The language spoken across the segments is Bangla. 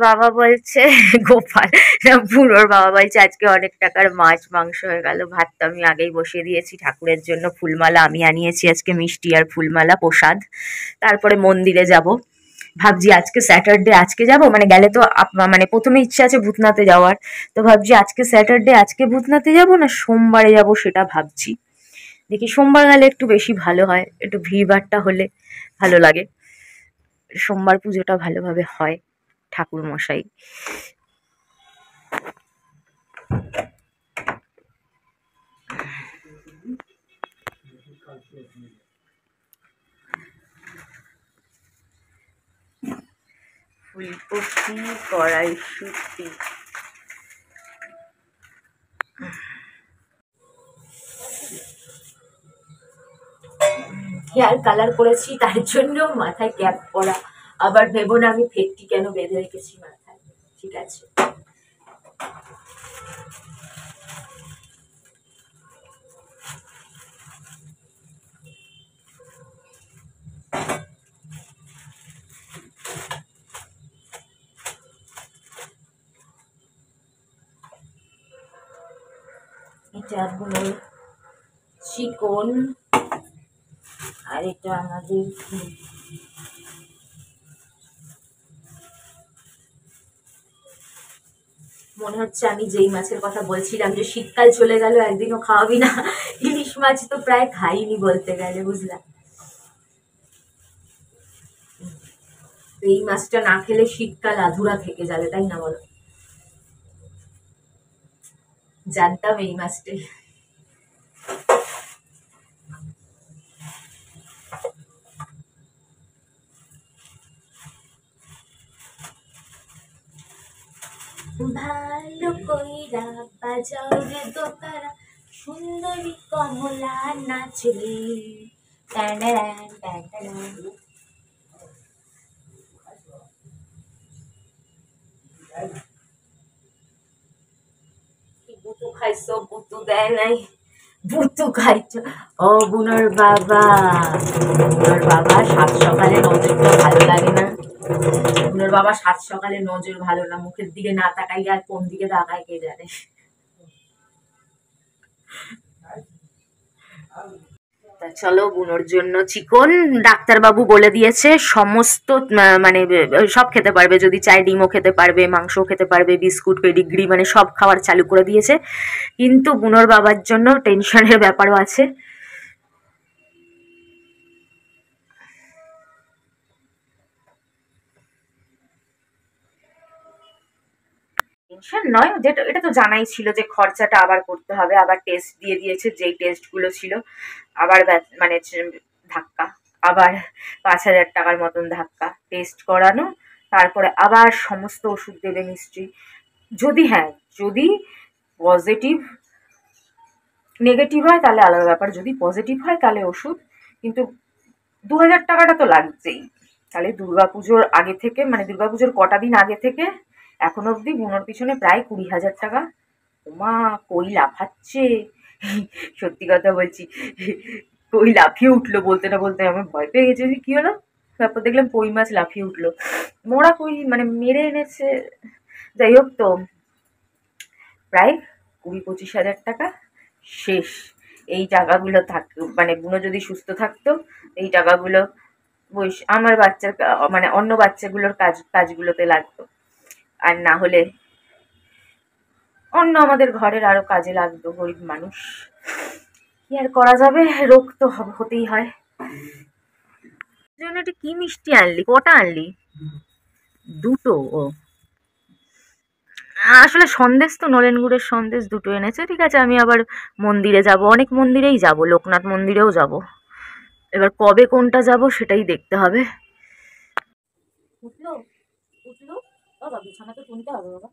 বাবা বলছে গোপাল না বুড়োর বাবা বলছে আজকে অনেক টাকার মাছ মাংস হয়ে গেল। ভাত তো আমি আগেই বসিয়ে দিয়েছি, ঠাকুরের জন্য ফুলমালা আমি আনিয়েছি, আজকে মিষ্টি আর ফুলমালা প্রসাদ। তারপরে মন্দিরে যাব। ভাবছি আজকে স্যাটারডে, আজকে যাব, মানে গেলে তো মানে প্রথমে ইচ্ছে আছে ভূতনাথে যাওয়ার। তো ভাবছি আজকে স্যাটারডে, আজকে ভূতনাথে যাব না সোমবারে যাব সেটা ভাবছি। দেখি সোমবার গেলে একটু বেশি ভালো হয়, একটু ভিড়ভাট্টা হলে ভালো লাগে। সোমবার পুজোটা ভালোভাবে হয় ঠাকুর মশাই। ফুলকপি, কড়াইশুঁটি, হেয়ার কালার করেছি তার জন্য মাথায় ক্যাপ পরা। আবার ভেবো না আমি ফেটটি কেন বেঁধে রেখেছি মাথায়। ঠিক আছে, এটা হলো চিকন আর এটা আমাদের মনে হচ্ছে আমি যেই মাছের কথা বলছিলাম যে শীতকাল চলে গেল একদিনও খাওয়াবি না, ইলিশ মাছ তো প্রায় খাইনি বলতে গেলে, বুঝলা। এই মাছটা না খেলে শীতকাল আধুরা থেকে যাবে, তাই না বলো? জানতাম এই মাছটাই। ভালো কইরা বাজাও রে দোতারা, সুন্দরী কমলা নাচরে। ট্যাডাড্যান, ট্যাডাড্যান। বুতু খাইছো, বুতু দেয় নাই, বুতু খাইছো। ও বুনোর বাবা, বুনোর বাবা সাত সকালে নজরটা ভালো লাগে না। বুনোর বাবা সাত সকালে নজর ভালো না, মুখের দিকে না তাকাই আর কোন দিকে তাকায় কে জানে। তা চলো বুনোর জন্য চিকন, ডাক্তারবাবু বলে দিয়েছে সমস্ত মানে সব খেতে পারবে, যদি চাই ডিমও খেতে পারবে, মাংসও খেতে পারবে, বিস্কুট পেডিগ্রি মানে সব খাবার চালু করে দিয়েছে। কিন্তু বুনোর বাবার জন্য টেনশনের ব্যাপারও আছে। টেনশন নয়, যেটা এটা তো জানাই ছিল যে খরচাটা আবার করতে হবে, আবার টেস্ট দিয়ে দিয়েছে যেই টেস্টগুলো ছিল, আবার মানে ধাক্কা, আবার 5,000 টাকার মতন ধাক্কা টেস্ট করানো, তারপরে আবার সমস্ত ওষুধ দেবে নিশ্চয়ই। যদি হ্যাঁ, যদি পজিটিভ, নেগেটিভ হয় তাহলে আলাদা ব্যাপার, যদি পজিটিভ হয় তাহলে ওষুধ। কিন্তু 2,000 টাকাটা তো লাগছেই। তাহলে দুর্গাপুজোর আগে থেকে, মানে দুর্গাপুজোর কটা দিন আগে থেকে এখন অবধি বুনোর পিছনে প্রায় 20,000 টাকা। ওমা কই লাফাচ্ছে, সত্যি কথা বলছি, কই লাফিয়ে উঠলো, বলতে না বলতে আমার ভয় পেয়ে গেছে যে কি হলো। তারপর দেখলাম কই মাছ লাফিয়ে উঠলো, মোরা কই মানে মেরে এনেছে। যাই হোক, তো প্রায় 20-25 হাজার টাকা শেষ। এই টাকাগুলো থাকতো, মানে বুনো যদি সুস্থ থাকতো এই টাকাগুলো আমার বাচ্চার মানে অন্য বাচ্চাগুলোর কাজগুলোতে লাগতো, আর না হলে অন্য আমাদের ঘরের আরো কাজে লাগতো, গরিব মানুষ। কি আর করা যাবে, রোগ তো হতেই হয়। জন্য এটা কি মিষ্টি আনলি, কটা আনলি? দুটো? ও আসলে সন্দেশ তো নলেন গুড়ের সন্দেশ দুটো এনেছে। ঠিক আছে, আমি আবার মন্দিরে যাব, অনেক মন্দিরেই যাব, লোকনাথ মন্দিরেও যাব। এবার কবে কোনটা যাব সেটাই দেখতে হবে। উঠলো, উঠলো। বাবা বিছানা তো তুলতে হবে বাবা,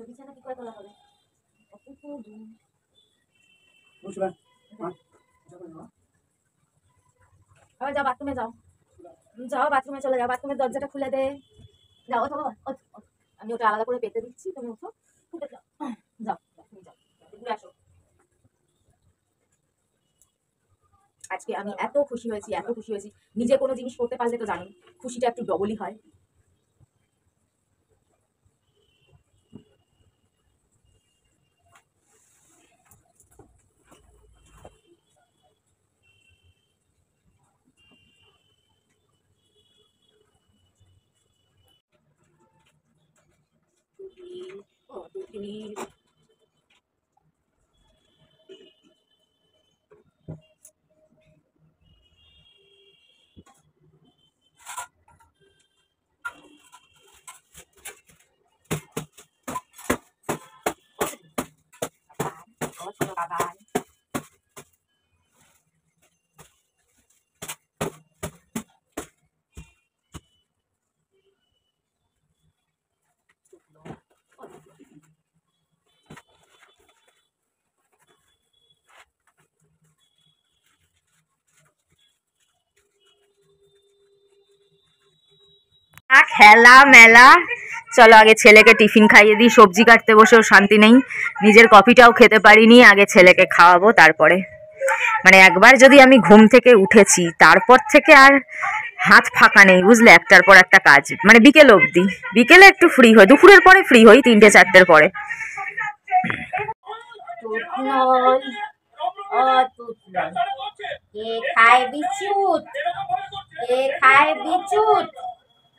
বিছানা কি করে তোলা হবে? যাও বাথরুমে যাও, যাও বাথরুমে চলে যাও, বাথরুমের দরজাটা খুলে দে। যাও ওঠো বাবা, আমি ওটা আলাদা করে পেতে দিচ্ছি, তুমি উঠো, উঠে যাও, যাও তুমি যাও, ঘুরে আসো। আজকে আমি এত খুশি হয়েছি, এত খুশি হয়েছি। নিজে কোনো জিনিস করতে পারলে তো জানি খুশিটা একটু ডবলই হয়। খেলা মেলা, চলো আগে ছেলেকে টিফিন খাইয়ে দিই। সবজি কাটতে বসেও শান্তি নেই, নিজের কফিটাও খেতে পারিনি। আগে ছেলেকে খাওয়াবো তারপরে, মানে একবার যদি আমি ঘুম থেকে উঠেছি তারপর থেকে আর হাত ফাঁকা নেই, বুঝলে, একটার পর একটা কাজ, মানে বিকেল অবধি। বিকেলে একটু ফ্রি হই, দুপুরের পরে ফ্রি হই, 3টে-4টের পরে।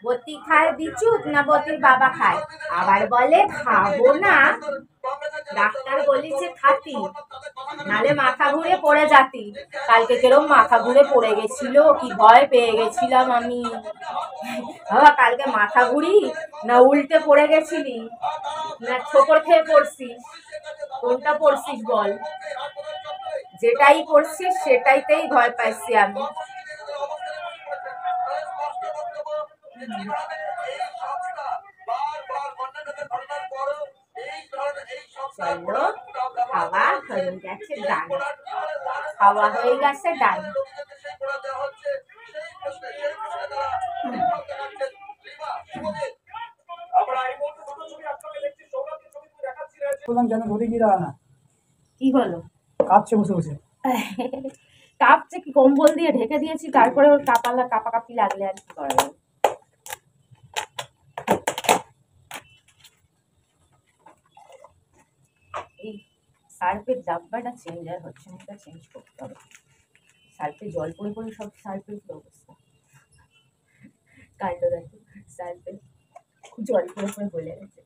বতি খায় বিচুত না বতির বাবা খায়, আবার বলে খাবো না, ডাক্তার বলেছে খাতি, নালে মাথা ঘুরে পড়ে যাতি। কালকে কেরম মাথা ঘুরে পড়ে গেছিল, কি ভয় পেয়ে গেছিলাম আমি। বাবা কালকে মাথা ঘুরি না উল্টে পড়ে গেছিলি, না ঠোকর খেয়ে পড়ছিস, কোনটা পড়ছিস বল? যেটাই পড়ছিস সেটাইতেই ভয় পাইছি আমি। চলো খাওয়া হয়ে গেছে ডান, খাওয়া হয়ে গেছে ডান। কি হলো? কাঁপছে বসে বসে। কাঁপছে কি, কম্বল দিয়ে ঢেকে দিয়েছি, তারপরে ওর কাঁপাকাঁপি লাগলে আর কি করা যাবে। এই সার্ফের ডাব্বাটা চেঞ্জ আর হচ্ছে না, এটা চেঞ্জ করতে হবে। সার্ফে জল পড়ে পড়ে সব সার্ফের অবস্থা, কাণ্ড দেখো, সার্ফে জল পড়ে পড়ে গলে গেছে।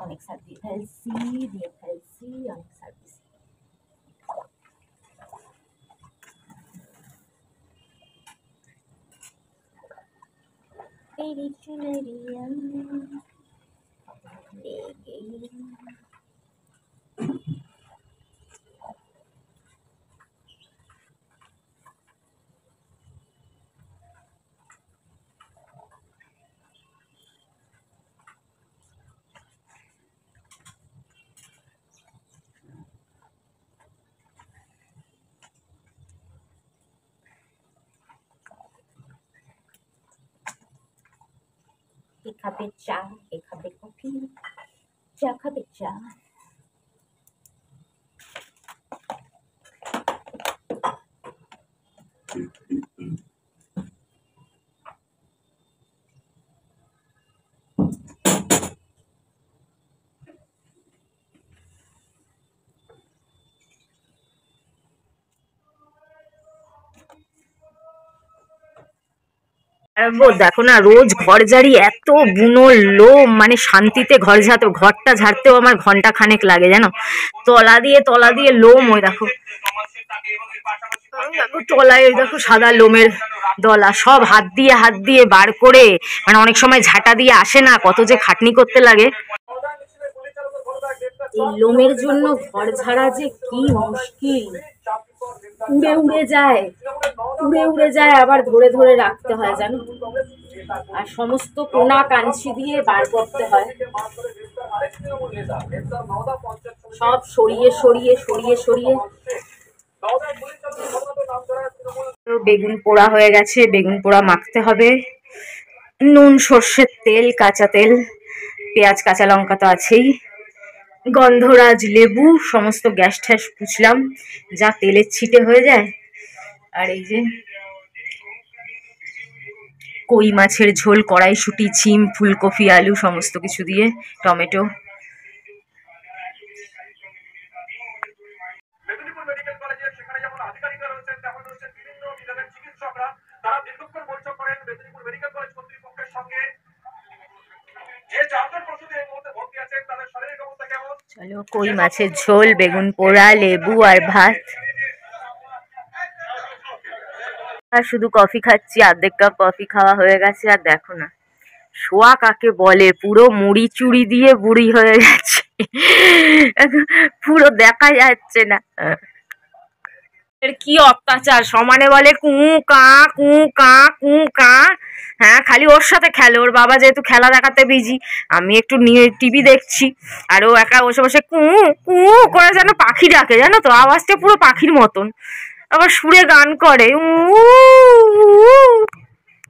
অনেক সার দিয়ে ফেলছি, অনেক সার দিয়েছি। কে খাবে চা, কে খাবে কফি, চা খাবে চা। দেখো না, রোজ ঘর ঝাড়ি, এত বুনো লোম, মানে শান্তিতে ঘরটা ঝাড়তেও আমার ঘন্টা খানেক লাগে জানো। তলা দিয়ে লোম, ওই দেখো তলায়, ওই দেখো সাদা লোমের দলা, সব হাত দিয়ে বার করে, মানে অনেক সময় ঝাঁটা দিয়ে আসে না, কত যে খাটনি করতে লাগে। এই লোমের জন্য ঘর ঝাড়া যে কি মুশকিল, উড়ে যায়, আবার ধরে ধরে রাখতে হয় জানো, আর সমস্ত কোনা কাঞ্চি দিয়ে বার করতে হয়, সব সরিয়ে। বেগুন পোড়া হয়ে গেছে, বেগুন পোড়া মাখতে হবে। নুন, সর্ষের তেল, কাঁচা তেল, পেঁয়াজ, কাঁচা লঙ্কা তো আছেই, গন্ধরাজ লেবু, সমস্ত গ্যাস ট্যাস পুছলাম, যা তেলের ছিটে হয়ে যায়। আর এই যে কই মাছের ঝোল, কড়াইশুঁটি, ছিম, ফুলকপি, আলু সমস্ত কিছু দিয়ে, টমেটো। চলো, কই মাছের ঝোল, বেগুন পোড়া, লেবু আর ভাত। আর শুধু কফি খাচ্ছি, অর্ধেক কাপ কফি খাওয়া হয়ে গেছে। আর দেখো না, শোয়া কাকে বলে, পুরো মুড়ি চুড়ি দিয়ে বুড়ি হয়ে গেছে, পুরো দেখা যাচ্ছে না। এর কি অত্যাচার, সমানে বলে কু কা কু কা কু কা। হ্যাঁ, খালি ওর সাথে খেলে, ওর বাবা যেহেতু খেলা দেখাতে বিজি, আমি একটু নিয়ে টিভি দেখছি, আর ও একা বসে বসে কু কু করে যেন পাখি ডাকে, জানো তো, আওয়াজটা পুরো পাখির মতন, আবার সুরে গান করে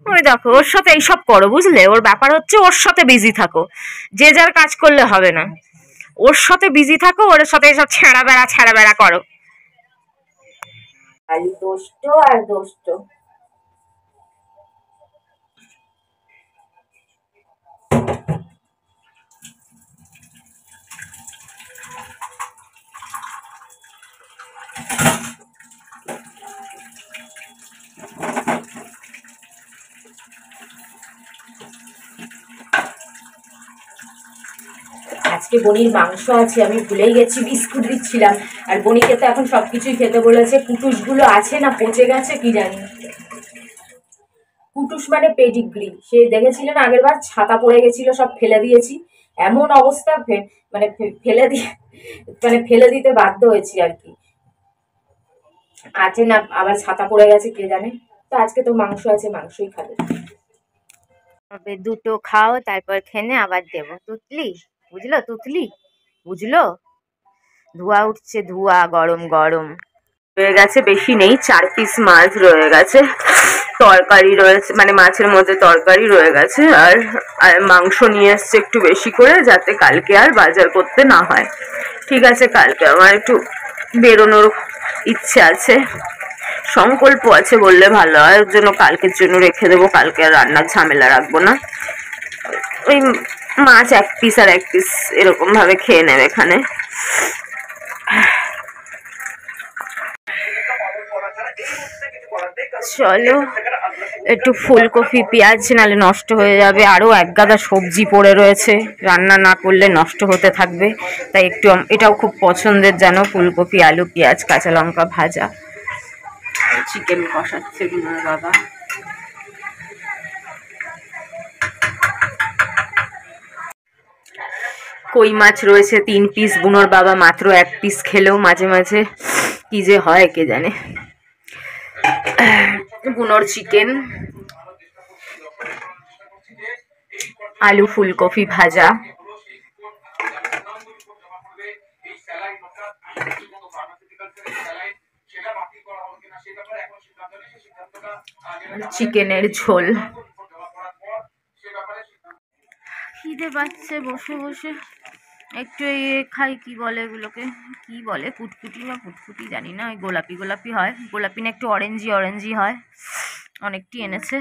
ওই দেখো, ওর সাথে এইসব করো, বুঝলে? ওর ব্যাপার হচ্ছে ওর সাথে বিজি থাকো, যে যার কাজ করলে হবে না, ওর সাথে বিজি থাকো, ওর সাথে এইসব ছেঁড়া বেড়া করো। খালি দোষ্ট আর দোষ্ট। আজকে বনির মাংস আছে, আমি ভুলেই গেছি, বিস্কুট দিচ্ছিলাম। আর বনিকে তো এখন সবকিছুই খেতে বলেছে। কুটুসগুলো আছে না পচে গেছে কি জানি। কুটুস মানে পেডিগ্রি, সে দেখেছিলেন আগের বার, ছাতা পড়ে গেছিল, সব ফেলে দিয়েছি, এমন অবস্থা, মানে ফেলে দিতে বাধ্য হয়েছি আর কি। আছে না আবার ছাতা পড়ে গেছে কে জানে। তো আজকে তো মাংস আছে, মাংসই খাবে। তবে দুটো খাও, তারপর খেনে আবার দেবো। তুতলি, বুঝলো? তুতলি, বুঝলো? ধোঁয়া উঠছে, ধোঁয়া, গরম গরম রয়ে গেছে, বেশি নেই, 4 পিস মাছ রয়ে গেছে, তরকারি রয়েছে, মানে মাছের মধ্যে তরকারি রয়ে গেছে, আর মাংস নিয়ে এসছে একটু বেশি করে, যাতে কালকে আর বাজার করতে না হয়। ঠিক আছে, কালকে আমার একটু বেরোনোর ইচ্ছে আছে, সংকল্প আছে বললে ভালো হয়, ওর জন্য কালকের জন্য রেখে দেবো, কালকে আর রান্নার ঝামেলা রাখবো না। ওই মাছ 1 পিস আর 1 পিস এরকম ভাবে খেয়ে নেবে এখানে। চলো, একটু ফুলকপি পেঁয়াজ, নালে নষ্ট হয়ে যাবে, আরো 1 গাদা সবজি পড়ে রয়েছে, রান্না না করলে নষ্ট হতে থাকবে, তাই একটু, এটাও খুব পছন্দের জানো, ফুলকপি, আলু, পেঁয়াজ, কাঁচা লঙ্কা ভাজা। চিকেন কষাচ্ছে গুনার বাবা। কই মাছ রয়েছে 3 পিস, বুনোর বাবা মাত্র 1 পিস খেলেও মাঝে মাঝে কি যে হয় কে জানে। বুনোর চিকেন, আলু ফুলকপি ভাজা, চিকেনের ঝোল। খিদে পাচ্ছে, বসে বসে একটু খাই, কি বলে এগুলোকে, কি বলে, কুটকুটি বা ফুটকুটি জানি না, ওই গোলাপি গোলাপি হয়, গোলাপি না একটু অরেঞ্জি অরেঞ্জি হয়, অনেকটি এনেছে।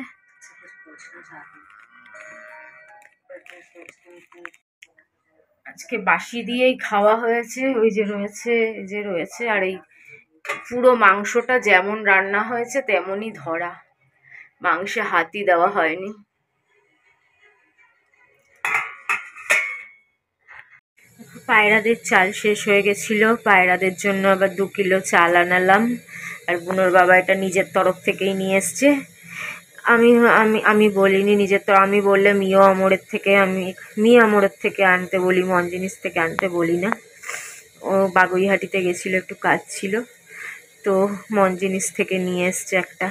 আজকে বাসি দিয়েই খাওয়া হয়েছে, ওই যে রয়েছে, এই যে রয়েছে, আর এই পুরো মাংসটা যেমন রান্না হয়েছে তেমনই ধরা, মাংসে হাতই দেওয়া হয়নি। পায়রাদের চাল শেষ হয়ে গেছিল, পায়রাদের জন্য আবার 2 কিলো চাল আনালাম, আর বুনোর বাবা এটা নিজের তরফ থেকেই নিয়ে এসছে। আমি আমি আমি বলিনি নিজের তরফ, আমি বললে মিও আমরের থেকে আনতে বলি, মন জিনিস থেকে আনতে বলি না। ও বাগুইহাটিতে গেছিলো, একটু কাজ ছিল, তো মন জিনিস থেকে নিয়ে এসছে একটা।